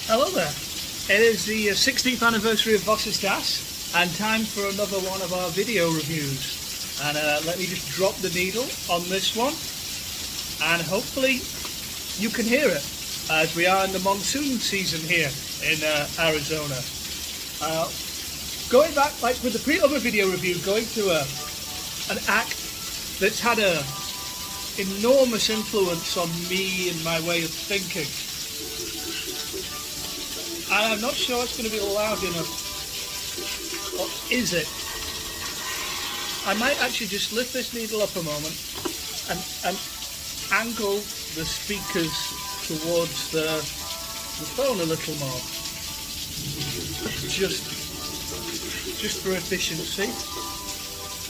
Hello there. It is the 16th anniversary of Voss's Das and time for another one of our video reviews. And let me just drop the needle on this one and hopefully you can hear it as we are in the monsoon season here in Arizona. Going back, like with the other video review, going to an act that's had a enormous influence on me and my way of thinking. And I'm not sure it's going to be loud enough. Or is it? I might actually just lift this needle up a moment and angle the speakers towards the phone a little more. Just for efficiency.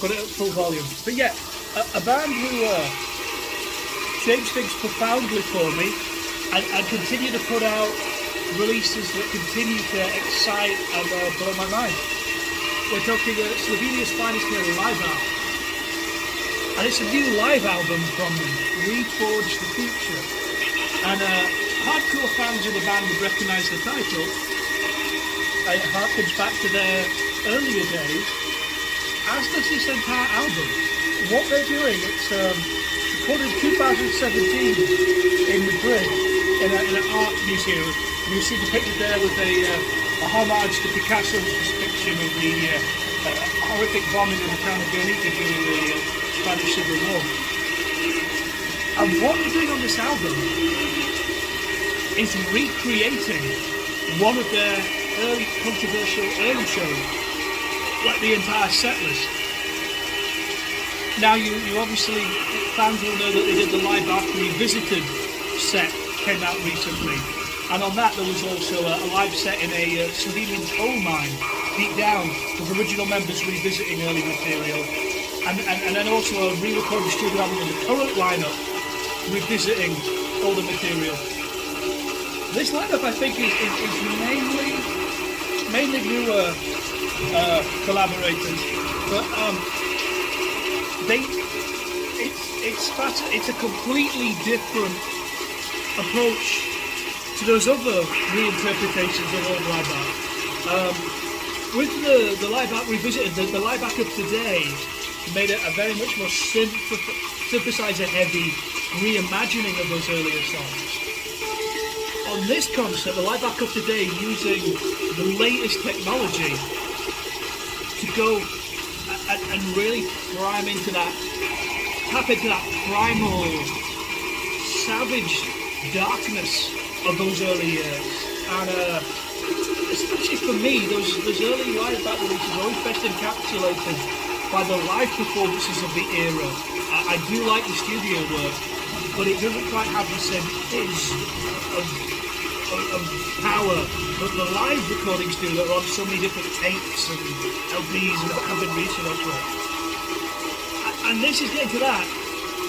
Got it at full volume. But yeah, a band who changed things profoundly for me and continue to put out releases that continue to excite and blow my mind. We're talking Slovenia's finest here, Laibach. And it's a new live album from them, Reforge the Future. And hardcore fans of the band would recognise the title. It harkens back to their earlier days, as does this entire album. What they're doing, it's recorded in 2017 in Madrid, in an art museum. You see depicted there with a homage to Picasso's depiction of the horrific bombing of the town of Guernica during the Spanish Civil War. And what they're doing on this album is recreating one of their early controversial early shows, like the entire set list. Now you obviously, fans will know that they did the Laibach Revisited set, came out recently. And on that there was also a live set in a Slovenian coal mine, deep down, with original members revisiting early material. And then also a re-recorded studio album in the current lineup, revisiting older material. This lineup I think is mainly newer collaborators, but it's a completely different approach to those other reinterpretations of old Laibach. With the Laibach Revisited, the Laibach of today made it a very much more synthesizer-heavy reimagining of those earlier songs. On this concert, the Laibach of today using the latest technology to go and really tap into that primal, savage darkness of those early years. And especially for me, those early Laibach releases are always best encapsulated by the live performances of the era. I do like the studio work, but it doesn't quite have the same fizz of power that the live recordings do that are on so many different tapes and LPs and have been researched for. And this is getting to that.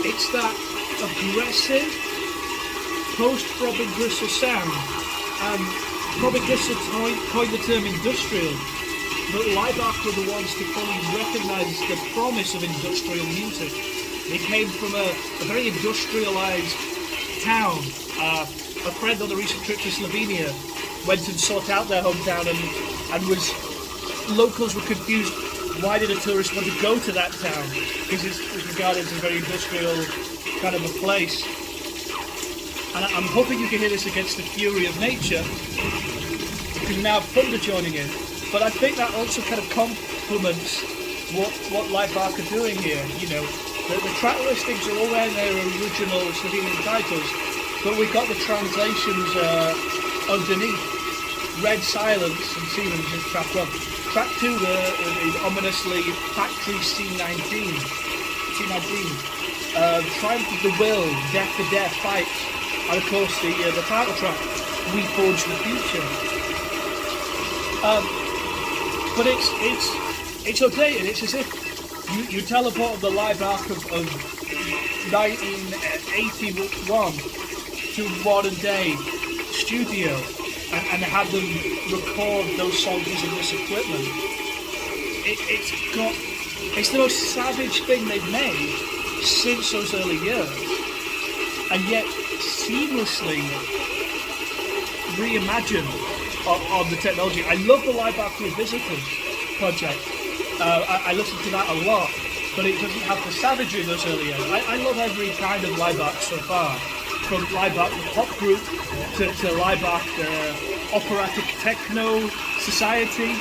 It's that aggressive post-Robin Gristle sound, and Robin Gristle coined the term industrial, but Laibach were the ones to fully recognise the promise of industrial music. They came from a very industrialised town. A friend on a recent trip to Slovenia went and sought out their hometown and locals were confused. Why did a tourist want to go to that town? Because it's regarded as a very industrial kind of a place. And I'm hoping you can hear this against the fury of nature, because now thunder joining in. But I think that also kind of complements what Laibach are doing here. You know, the track listings are all in their original Slovenian titles, but we've got the translations underneath. Red Silence and Siemens is track 1. Track 2 is ominously Factory C19. Triumph of the Will, Death for Death, Fight. And of course the title track, Reforge the Future. But it's okay, and it's as if you teleported the Laibach of 1981 to modern day studio and had them record those songs using this equipment. It's the most savage thing they've made since those early years, and yet seamlessly reimagine on the technology. I love the Laibach Revisited project. I listen to that a lot, but it doesn't have the savagery of those early years. I love every kind of Laibach so far, from Laibach the pop group to Laibach the operatic techno society,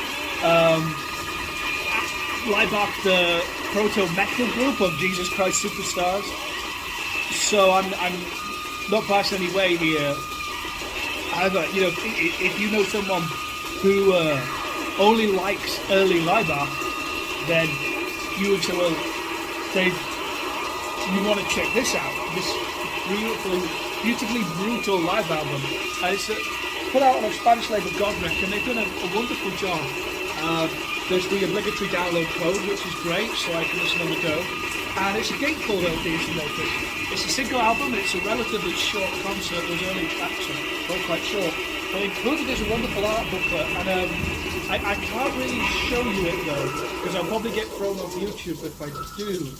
Laibach the proto metal group of Jesus Christ Superstars. So I'm not biased in any way here. However, if you know someone who only likes early Laibach, then you would say, well, Dave, you want to check this out, this beautifully brutal live album. And it's put out on a Spanish label, Godrec, and they've done a wonderful job. There's the obligatory download code, which is great, so I can listen on the go. And it's a gatefold LP, if you notice. It's a single album, it's a relatively short concert. Those early tracks are all quite short. But included is a wonderful art booklet, and I can't really show you it though, because I'll probably get thrown off YouTube if I do.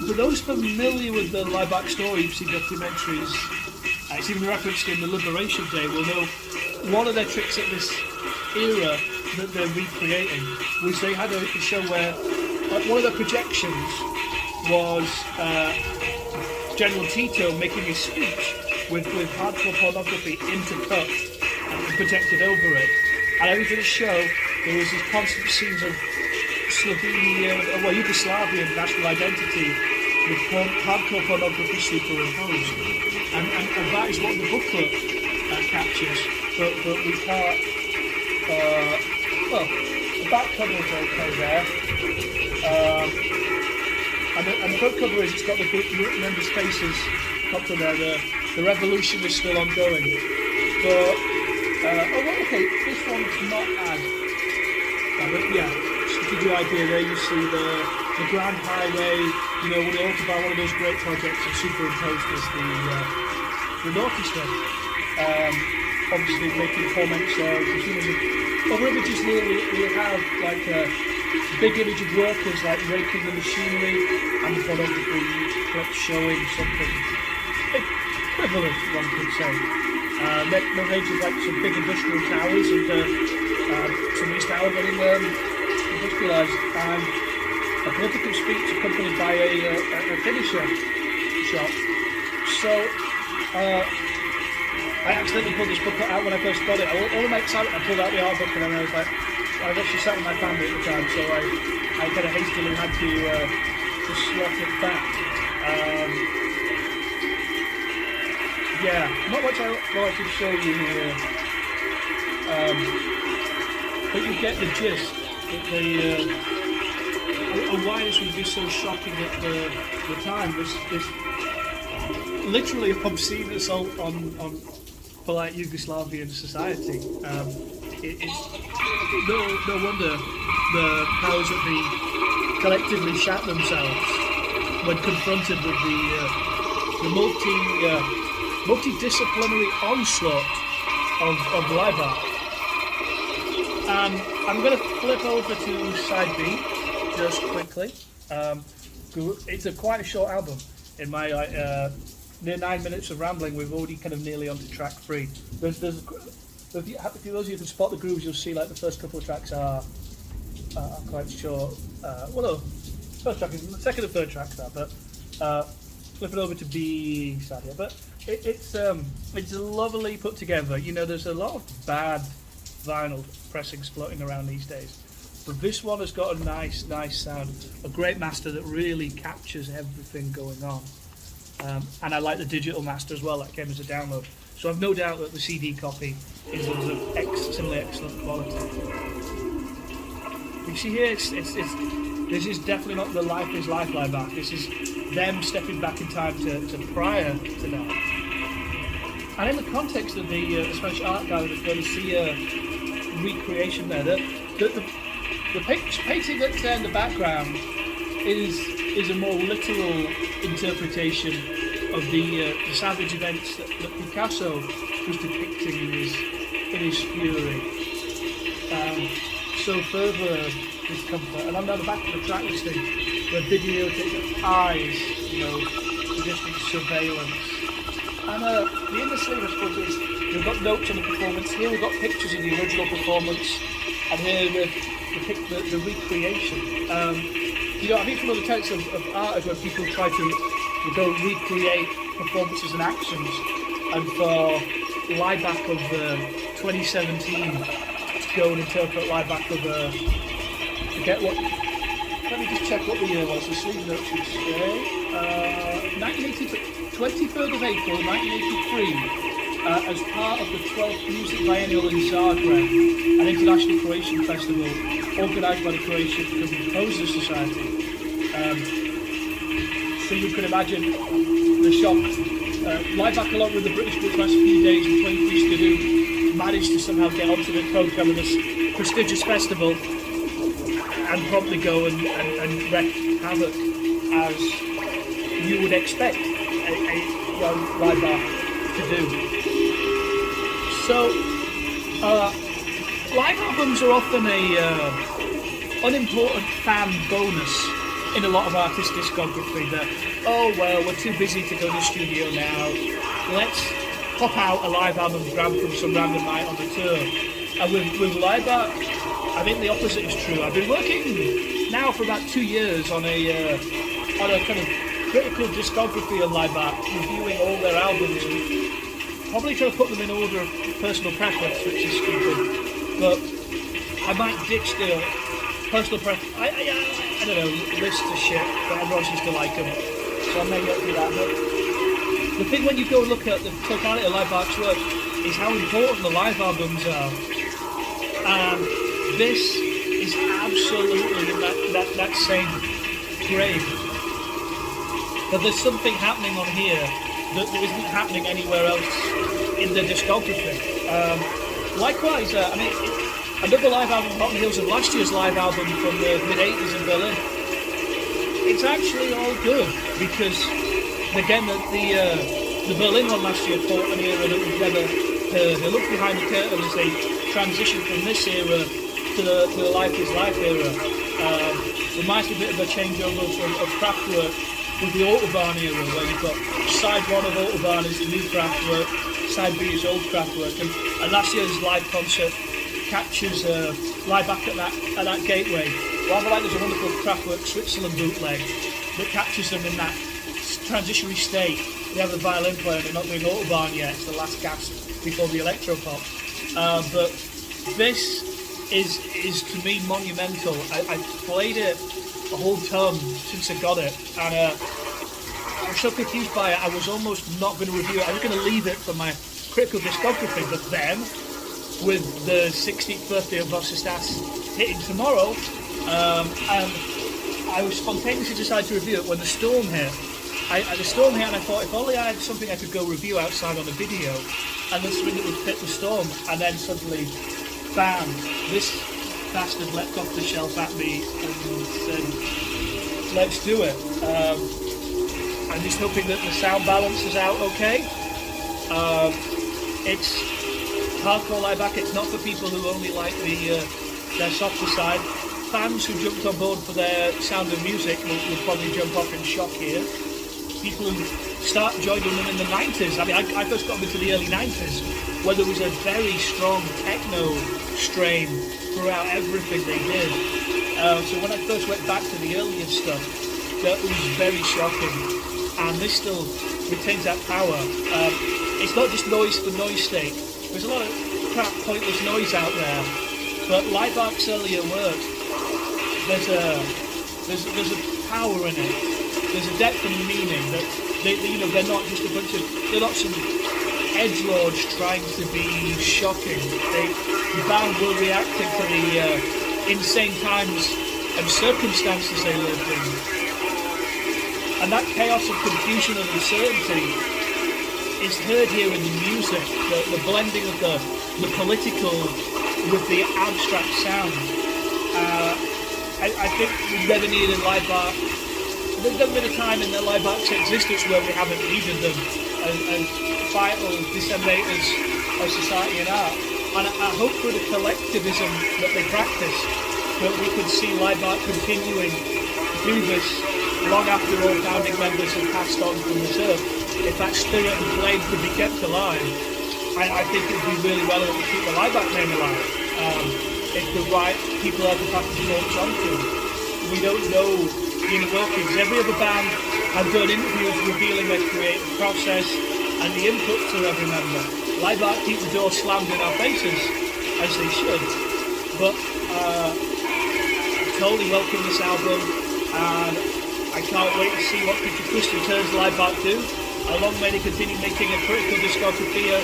For those familiar with the Laibach story, you see documentaries, it's even referenced in the Liberation Day, will know one of their tricks at this era that they're recreating was they had a show where one of the projections was General Tito making a speech with hardcore pornography intercut and projected over it. And over the show, there was these constant scenes of Slovenian, Yugoslavian national identity with hardcore pornography superimposed. And that is what the booklet captures. But we can't. The back cover is okay there. And the front cover is, it's got the members' faces up to there. The revolution is still ongoing. But, okay, this one's not as. But yeah, just to give you an idea, there you see the Grand Highway, with the Autobahn, one of those great projects, and superimposed as the naughty stuff. Obviously making comments of consumerism. Over images here, we have like a big image of workers like raking the machinery, and the pornography showing something equivalent, one could say. No range of like some big industrial towers and some East Tower getting industrialised, and a political speech accompanied by a finisher shot. So I accidentally pulled this booklet out when I first got it. All of my excitement, I pulled out the art book, and then I was like, I was actually sat with my family at the time, so I kind of hastily had to slot it back. Yeah, not much I can show you here, but you get the gist. And why this would be so shocking at the time. This literally obscene assault on polite Yugoslavian society. It's no wonder the powers that be collectively shat themselves when confronted with the multidisciplinary onslaught of Laibach. I'm going to flip over to side B just quickly. It's quite a short album. In my near 9 minutes of rambling, we've already kind of nearly onto track 3. For those of you who can spot the grooves, you'll see like the first couple of tracks are quite short. First track is the second and third tracks are, but flip it over to B side here. But it's lovely put together. There's a lot of bad vinyl pressings floating around these days, but this one has got a nice sound, a great master that really captures everything going on. And I like the digital master as well, that came as a download. So I've no doubt that the CD copy is of similarly excellent quality. You see here, this is definitely not the Life is Life Laibach. This is them stepping back in time to prior to that. And in the context of the Spanish art gallery, there's going to see a recreation there. The painting that's there in the background is a more literal interpretation of the savage events that Picasso was depicting in his fury. So further discomfort, and I'm down the back of the track listing where videotapes of eyes, suggesting surveillance. And the inner sleeve, I suppose, is we've got notes on the performance. Here we've got pictures of the original performance, and here the recreation. I think from other types of art is where people try to go recreate performances and actions. And for Laibach of 2017 to go and interpret Laibach of forget what. Let me just check what the year was. The sleeve notes should say 23rd of April 1983, as part of the 12th Music Biennial in Zagreb, an international Croatian festival organised by the Croatian Composers Society. So you can imagine the shock. Laibach, along with the British group last few days and 20 piece to do, managed to somehow get onto the programme of this prestigious festival and probably go and wreak havoc as you would expect a young Laibach to do. So, live albums are often a unimportant fan bonus in a lot of artists' discography. That, oh well, we're too busy to go to the studio now, let's pop out a live album grabbed from some random night on the tour. And with Laibach, I think the opposite is true. I've been working now for about 2 years on a kind of critical discography on Laibach, reviewing all their albums and probably trying to put them in order of personal preference, which is stupid. But I might ditch the personal preference. I don't know, list of shit, but everyone seems to like them, so I may not do that. But the thing when you go look at the totality of Laibach's work is how important the live albums are. And this is absolutely in that same grade. But there's something happening on here that isn't happening anywhere else in the discography. Likewise, another live album on the heels of last year's live album from the mid-80s in Berlin. It's actually all good because, again, the Berlin one last year caught an era that we've never heard. They look behind the curtain as they transition from this era to the Life is Life era. Reminds me a bit of a changeover of Kraftwerk with the Autobahn era, where you've got side one of Autobahn is the new Kraftwerk, side B is old Kraftwerk, and last year's live concert captures Laibach at that gateway. Rather like there's a wonderful Kraftwerk Switzerland bootleg that captures them in that transitionary state. They have the violin player, they're not doing Autobahn yet, it's the last gasp before the electropop. But this is to me monumental. I played it a whole ton since I got it, and I was so confused by it I was almost not going to review it. I was going to leave it for my critical discography, but then with the 60th birthday of Vossestas hitting tomorrow, and I was spontaneously decided to review it when the storm hit. The storm hit and I thought if only I had something I could go review outside on a video, and then something that would fit the storm, and then suddenly, bam, this bastard leapt off the shelf at me and said, let's do it. I'm just hoping that the sound balance is out okay. It's hardcore Laibach, it's not for people who only like their softer side. Fans who jumped on board for their Sound of Music will probably jump off in shock here. People who joined them in the 90s. I mean, I first got into the early 90s, where there was a very strong techno strain throughout everything they did. So when I first went back to the earlier stuff, that was very shocking. And this still retains that power. It's not just noise for noise sake. There's a lot of crap, pointless noise out there. But Laibach's earlier work, there's a power in it. There's a depth and meaning that they're not just they're not some edgelords trying to be shocking. The band were reacting to the insane times and circumstances they lived in, and that chaos of confusion and uncertainty is heard here in the music. The blending of the political with the abstract sound. I think we've never needed Laibach. There's never been a time in their Laibach's existence where we haven't needed them as vital disseminators of society and art. And I hope for the collectivism that they practice, that we could see Laibach continuing to do this long after all founding members have passed on from this earth. if that spirit and flame could be kept alive, I think it would be really relevant to keep the Laibach name alive. If the right people are the path to focus onto. We don't know the inner workings. Every other band have done interviews revealing their creative process and the input to every member. Laibach keep the door slammed in our faces, as they should. But I totally welcome this album, and I can't wait to see what future twists and turns Laibach do. Long may they continue making a critical discography a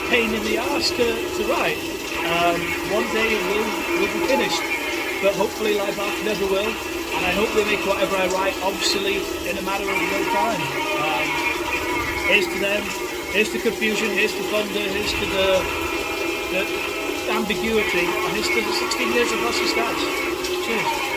pain in the arse to write. One day it will be finished, but hopefully Laibach never will, and I hope they make whatever I write obsolete in a matter of no time. Here's to them, here's to confusion, here's to thunder, here's to the ambiguity, and here's to the 16 years of Lost Stats. Cheers.